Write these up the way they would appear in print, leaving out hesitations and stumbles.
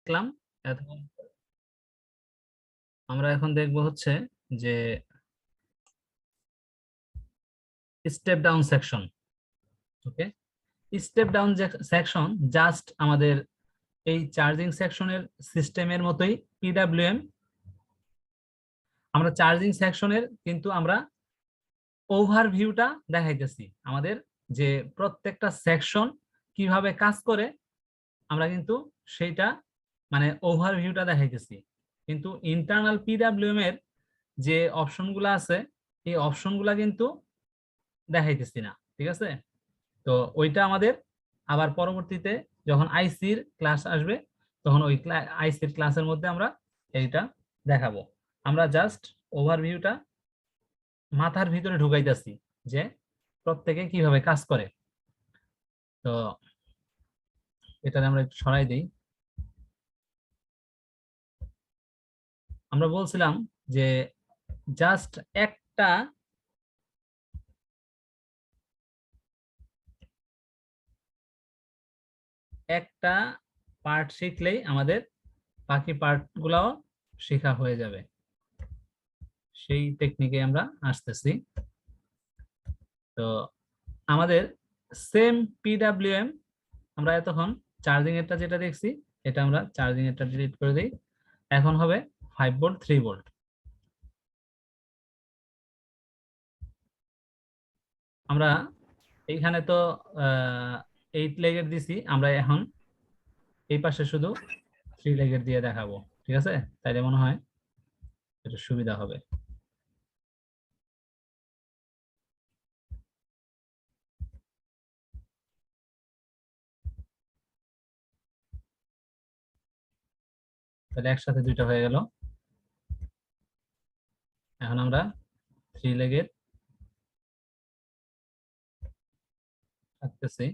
দেখলাম। আমরা এখন দেখব হচ্ছে যে স্টেপ ডাউন সেকশন। ওকে, স্টেপ ডাউন সেকশন জাস্ট আমাদের এই চার্জিং সেকশনের সিস্টেমের মতোই পিডব্লিউএম। আমরা চার্জিং সেকশনের কিন্তু আমরা ওভারভিউটা দেখাইতেছি, আমাদের যে প্রত্যেকটা সেকশন কিভাবে কাজ করে আমরা কিন্তু সেইটা মানে ওভারভিউটা দেখাইতেছি। কিন্তু ইন্টারনাল পিডব্লিউএম এর যে অপশনগুলো আছে এই অপশনগুলা কিন্তু দেখাইতেছি না, ঠিক আছে? তো ওইটা আমাদের আবার পরবর্তীতে যখন আইসির ক্লাস আসবে তখন ওই আইসির ক্লাসের মধ্যে আমরা এইটা দেখাবো। আমরা জাস্ট ওভারভিউটা মাথার ভিতরে ঢুকাইতেছি যে প্রত্যেকে কিভাবে কাজ করে। তো এটা আমরা একটু সরাই দিই। আমরা বলছিলাম যে জাস্ট একটা একটা পার্ট শিখলেই আমাদের বাকি পার্ট গুলাও শেখা হয়ে যাবে। সেই টেকনিকে আমরা আসতেছি। তো আমাদের সেম পিডব্লিউএম আমরা এতক্ষণ চার্জিং এরটা যেটা দেখছি এটা আমরা চার্জিং এরটা ডিলিট করে দিই। এখন হবে 5 ভোল্ট 3 ভোল্ট। আমরা এইখানে তো 8 লেগের দিছি, আমরা এখন এই পাশে শুধু 3 লেগের দিয়ে দেখাবো, ঠিক আছে? তাইলে মনে হয় এটা সুবিধা হবে। তাহলে একসাথে দুইটা হয়ে গেল। এখন আমরা 3 লেগের থাকতেছি।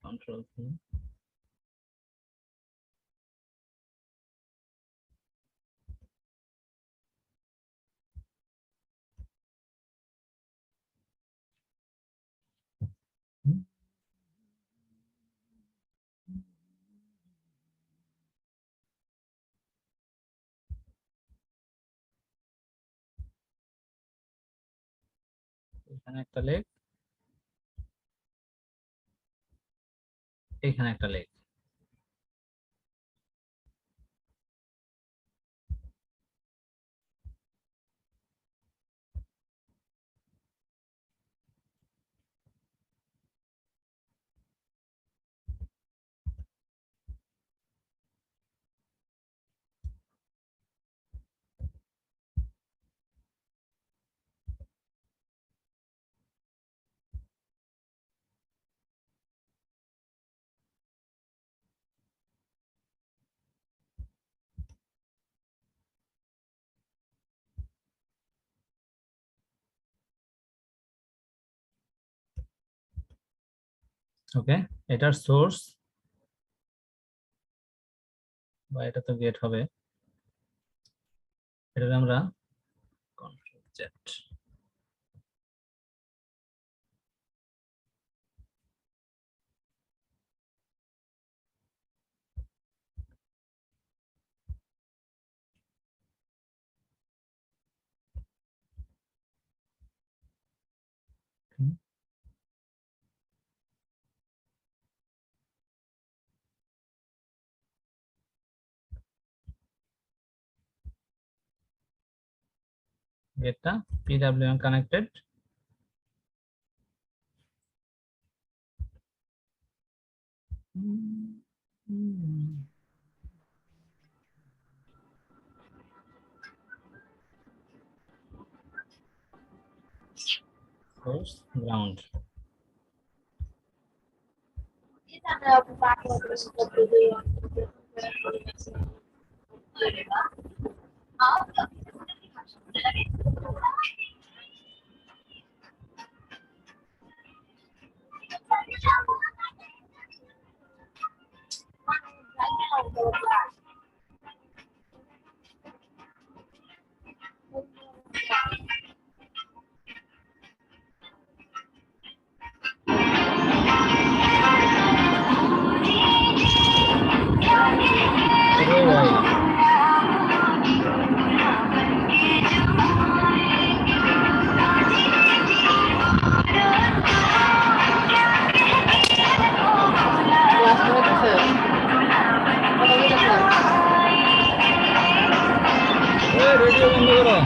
কন্ট্রোল এখানে একটা লেগ, এখানে একটা লেগ। ওকে, এটার সোর্স বা এটা তো গেট হবে, এটা আমরা কন্ট্রোল জেড। গেটটা PWM connected. Source ground. Radio বন্ধ করো।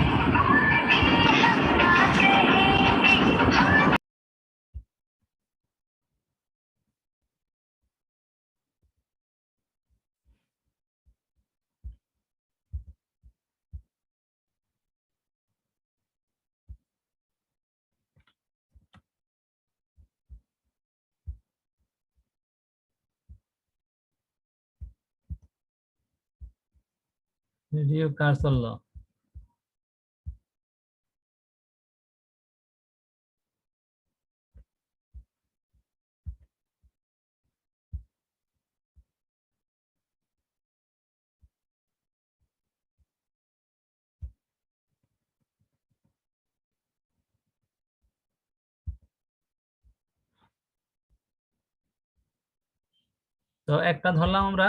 রেডিও কার চললো? তো একটা ধরলাম আমরা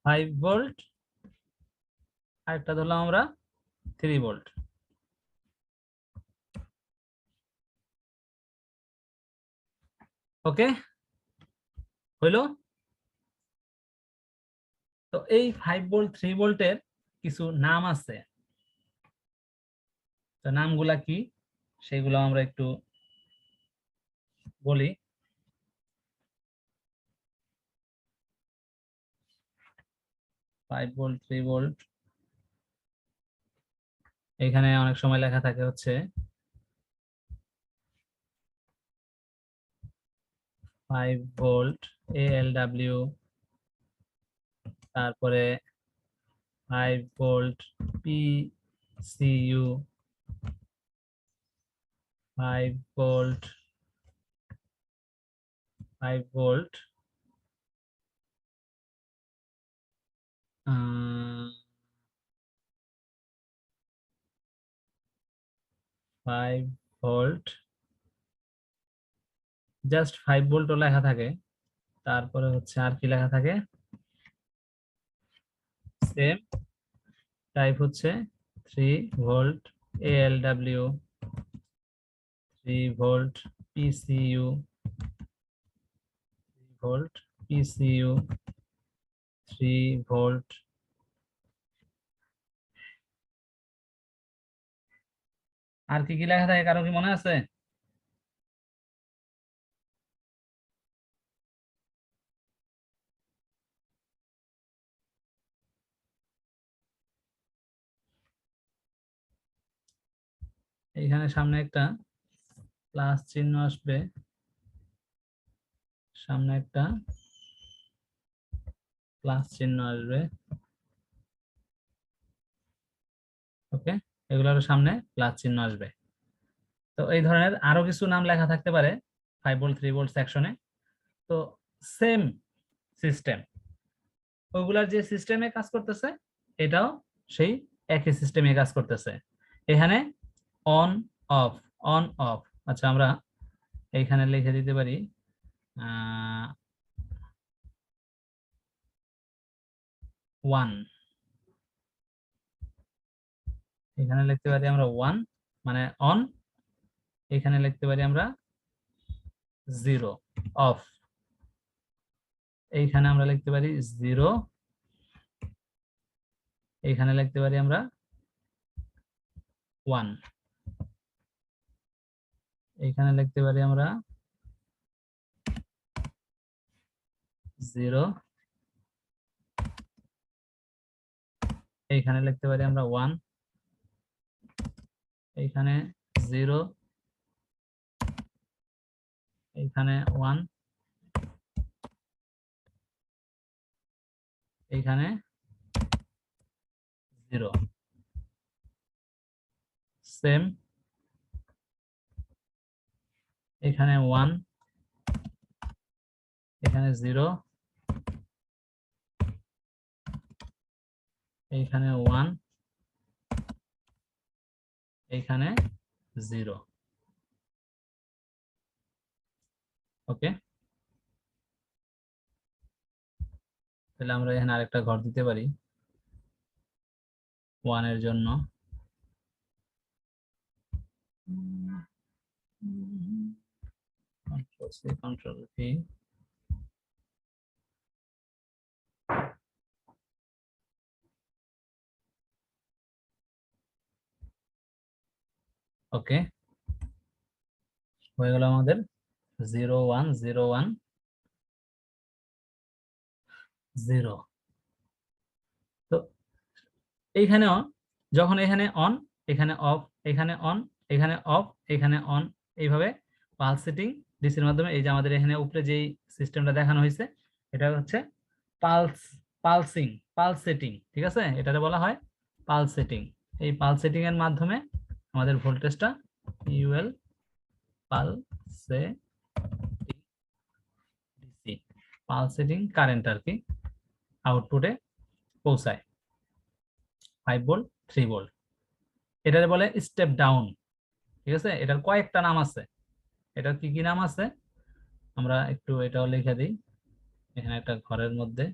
5 ভোল্ট, আর একটা ধরলাম আমরা 3 ভোল্ট। ওকে, হইলো? তো এই 5 ভোল্ট 3 ভোল্টের কিছু নাম আছে, তো নামগুলা কি সেগুলো আমরা একটু বলি। 5 ভোল্ট 3 ভোল্ট, এখানে অনেক সময় লেখা থাকে হচ্ছে 5 ভোল্ট ALW, তারপরে 5 volt PCU, 5 volt 5 volt 5 volt, just 5 ভোল্টও লেখা থাকে। তারপরে হচ্ছে আর কি লেখা থাকে, সেম টাইপ হচ্ছে 3 volt ALW, 3 volt PCU, 3 volt PCU, 3 volt. আর কি কি লেখা থাকে কারো কি মনে আছে? এইখানে সামনে একটা প্লাস চিহ্ন আসবে, সামনে একটা প্লাস চিহ্ন আসবে। ওকে, এগুলোর সামনে প্লাস চিহ্ন আসবে। তো এই ধরনের আরো কিছু নাম লেখা থাকতে পারে 5 ভোল্ট 3 ভোল্ট সেকশনে। তো সেম সিস্টেম, ওগুলার যে সিস্টেমে কাজ করতেছে এটাও সেই একই সিস্টেমে কাজ করতেছে। এখানে অন অফ, অন অফ। আচ্ছা, আমরা এইখানে লিখে দিতে পারি 1, এখানে লিখতে পারি আমরা 1 মানে অন, এখানে লিখতে পারি আমরা 0 অফ, এইখানে আমরা লিখতে পারি 0, এইখানে লিখতে পারি আমরা 1, এইখানে লিখতে পারি আমরা 0, এইখানে লিখতে পারি আমরা 1, এইখানে 0, এইখানে 1, এইখানে 0, সেম এখানে 1, এখানে এইখানে 0, এইখানে 1, এইখানে 0। ওকে, তাহলে আমরা এখানে আরেকটা ঘর দিতে পারি 1 এর জন্য। Ctrl C, Ctrl V। ওকে, হয়ে গেল আমাদের 0 1 0 1 0। তো এইখানেও যখন এখানে অন, এখানে অফ, এখানে অন, এখানে অফ, এখানে অন, এইভাবে পালস সেটিং ডিসির মাধ্যমে, এই যে আমাদের এখানে উপরে যেই সিস্টেমটা দেখানো হয়েছে এটা হচ্ছে পালস সেটিং, ঠিক আছে, এটাকে বলা হয় পালস সেটিং। এই পালস সেটিং এর মাধ্যমে আমাদের ভোল্টেজটা ইউএল পালস সেটিং কারেন্ট আর কি আউটপুটে পৌঁছায় 5 ভোল্ট 3 ভোল্ট। এটাকে বলে স্টেপ ডাউন, ঠিক আছে। এটার কয়েকটা নাম আছে, এটার কি কি নাম আছে আমরা একটু এটাও লিখে দিই এখানে একটা ঘরের মধ্যে।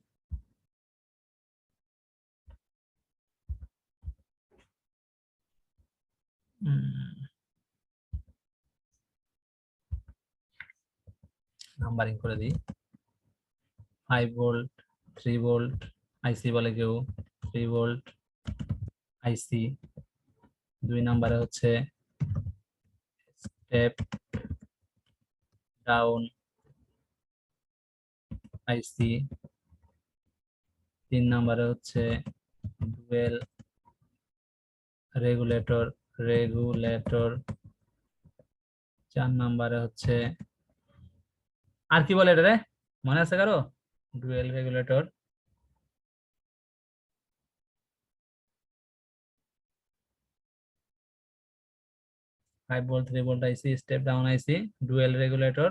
নাম্বারিং করে দিই। 5 ভোল্ট 3 ভোল্ট আইসি বলে কেউ, 3 ভোল্ট আইসি। 2 নম্বরে হচ্ছে স্টেপ ডাউন আইসি। 3 নম্বরে হচ্ছে ডুয়েল রেগুলেটর। 4 নম্বরে হচ্ছে আর কি বলে এটা রে, মনে আছে কারো? Dual regulator. 5 ভোল্ট 3 ভোল্ট আইসি, স্টেপ ডাউন আইসি, ডুয়েল রেগুলেটর।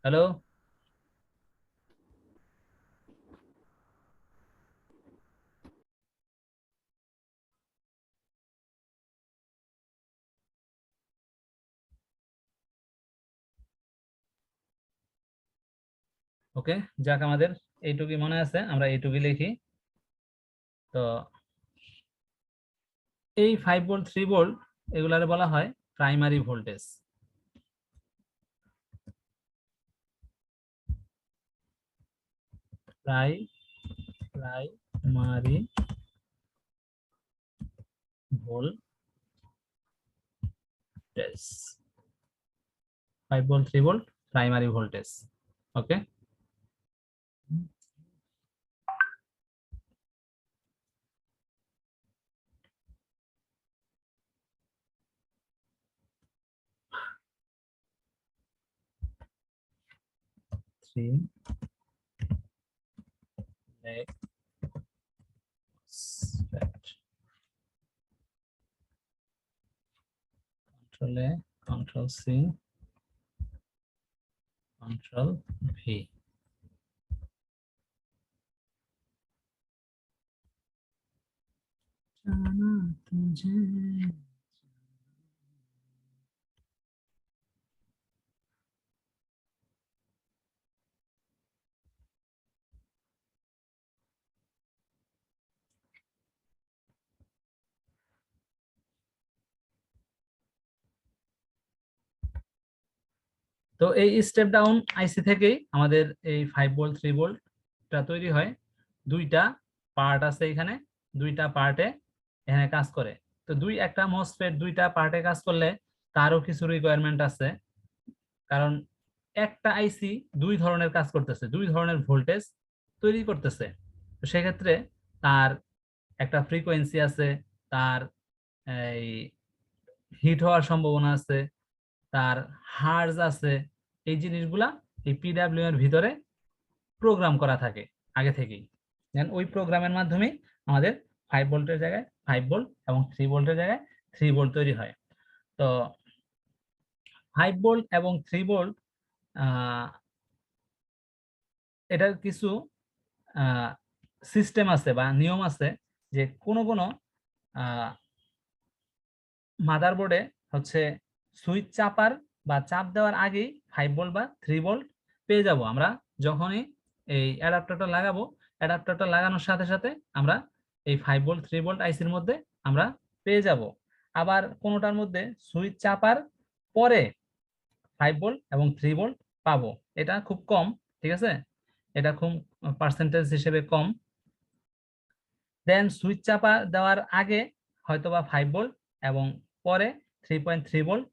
হ্যালো, ওকে, যাক আমাদের এইটুকুই মনে আছে, আমরা এইটুকুই লিখি। তো এই 5 ভোল্ট 3 ভোল্ট এগুলারে বলা হয় primary voltage. Primary voltage, 5 volt 3 volt primary voltage. Okay, Control A, Control C, Control V। তো এই স্টেপ ডাউন আইসি থেকেই আমাদের এই 5 ভোল্ট 3 ভোল্টটা তৈরি হয়। দুইটা পার্ট আছে এখানে, দুইটা পার্টে এখানে কাজ করে। তো একটা মসফেট দুইটা পার্টে কাজ করলে তারও কিছু রিকোয়ারমেন্ট আছে, কারণ একটা আইসি দুই ধরনের কাজ করতেছে, দুই ধরনের ভোল্টেজ তৈরি করতেছে। তো সেক্ষেত্রে তার একটা ফ্রিকোয়েন্সি আছে, তার এই হিট হওয়ার সম্ভাবনা আছে, তার হার্জ আছে। এই জিনিসগুলা এই পিডাব্লিউ এর ভিতরে প্রোগ্রাম করা থাকে আগে থেকেই। দেন ওই প্রোগ্রামের মাধ্যমে আমাদের 5 ভোল্টের জায়গায় 5 ভোল্ট এবং 3 ভোল্টের জায়গায় 3 ভোল্ট তৈরি হয়। তো 5 ভোল্ট এবং 3 ভোল্ট এটার কিছু সিস্টেম আছে বা নিয়ম আছে, যে কোনো কোনো মাদারবোর্ডে হচ্ছে সুইচ চাপার বা চাপ দেওয়ার আগেই 5 ভোল্ট বা 3 ভোল্ট পেয়ে যাব আমরা। যখনই এই অ্যাডাপ্টারটা লাগাবো, অ্যাডাপ্টারটা লাগানোর সাথে সাথে আমরা এই 5 ভোল্ট 3 ভোল্ট আইসির মধ্যে আমরা পেয়ে যাব। আবার কোনোটার মধ্যে সুইচ চাপার পরে 5 ভোল্ট এবং 3 ভোল্ট পাবো। এটা খুব কম, ঠিক আছে, এটা খুব পার্সেন্টেজ হিসেবে কম। দেন সুইচ চাপা দেওয়ার আগে হয়তোবা 5 ভোল্ট এবং পরে 3.3 ভোল্ট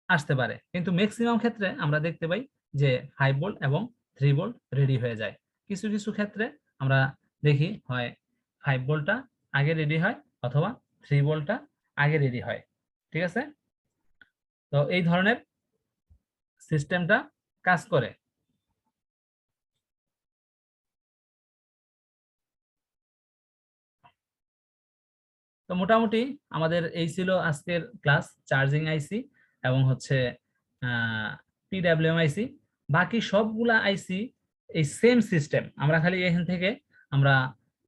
আসতে পারে, কিন্তু ম্যাক্সিমাম ক্ষেত্রে আমরা দেখতে পাই যে 5 ভোল্ট এবং 3 ভোল্ট রেডি হয়ে যায়। কিছু কিছু ক্ষেত্রে আমরা দেখি হয় 5 ভোল্টটা আগে রেডি হয় অথবা 3 ভোল্টটা আগে রেডি হয়, ঠিক আছে। তো এই ধরনের সিস্টেমটা কাজ করে। তো মোটামুটি আমাদের এই ছিল আজকের ক্লাস, চার্জিং আইসি এবং হচ্ছে পিডাব্লিউএম আইসি। বাকি সবগুলা আইসি এই সেম সিস্টেম, আমরা খালি এখান থেকে আমরা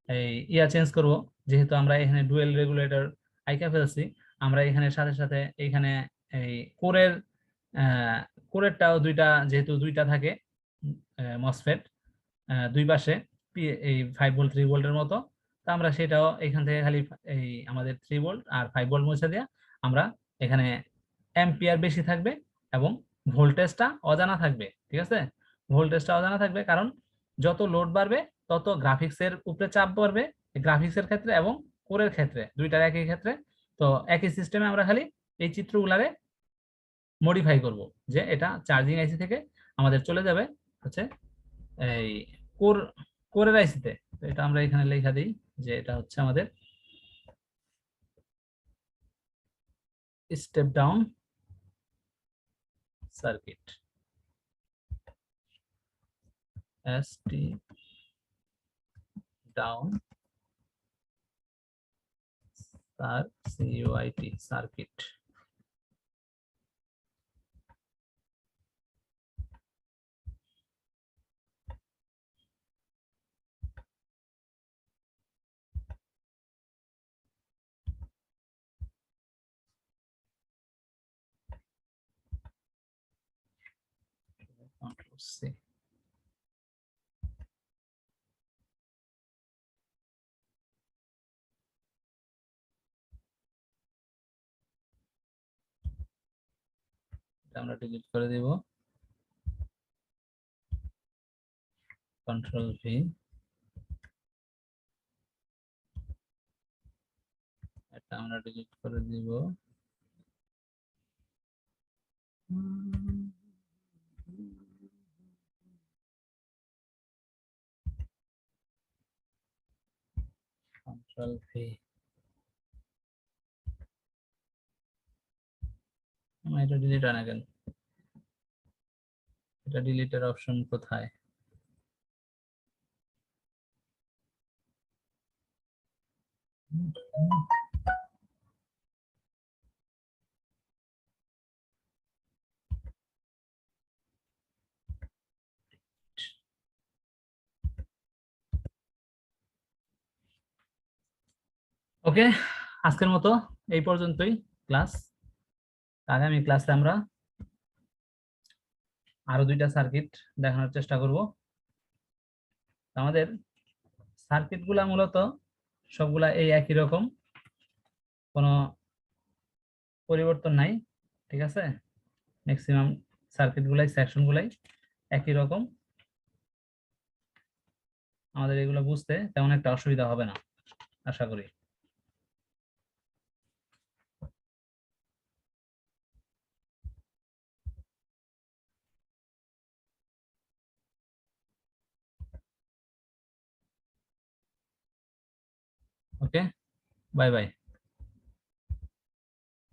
এই চেঞ্জ করব। যেহেতু আমরা এখানে ডুয়েল রেগুলেটর আইকা ফেলছি, আমরা এখানে সাথে সাথে এখানে এই কোরের কোরেরটাও দুইটা, যেহেতু দুইটা থাকে মসফেট দুই পাশে এই 5 ভোল্ট 3 ভোল্টের মতো, তো আমরা সেটাও এখান থেকে খালি এই আমাদের 3 ভোল্ট আর 5 ভোল্ট মুছে দিয়ে আমরা এখানে অ্যাম্পিয়ার বেশি থাকবে এবং ভোল্টেজটা অজানা থাকবে, ঠিক আছে। ভোল্টেজটা অজানা থাকবে কারণ যত লোড বাড়বে তত গ্রাফিক্সের উপরে চাপ পড়বে, গ্রাফিক্সের ক্ষেত্রে এবং কোরের ক্ষেত্রে, দুইটার একই ক্ষেত্রে। তো একই সিস্টেমে আমরা খালি এই চিত্রগুলারে মডিফাই করব, যে এটা চার্জিং আইসি থেকে আমাদের চলে যাবে হচ্ছে এই কোর কোরের আইসিতে। তো এটা আমরা এখানে লেখা দিই যে এটা হচ্ছে আমাদের step down circuit, ST down CUIT circuit. Control C. এটা আমরা ডিলিট করে দিব, কন্ট্রোল ভি। এটা আমরা ডিলিট করে দিব, কন্ট্রোল ভি। এটা ডিলিট হয় না কেন? এটা ডিলিটের অপশন কোথায়? ওকে, আজকের মতো এই পর্যন্তই ক্লাস। আগামী ক্লাসে আমরা আরো দুইটা সার্কিট দেখানোর চেষ্টা করব। আমাদের সার্কিট গুলা মূলত সবগুলা এই একই রকম, কোনো পরিবর্তন নাই, ঠিক আছে। ম্যাক্সিমাম সার্কিট গুলাই, সেকশন গুলাই একই রকম। আমাদের এগুলো বুঝতে তেমন একটা অসুবিধা হবে না, আশা করি। ওকে, বাই বাই।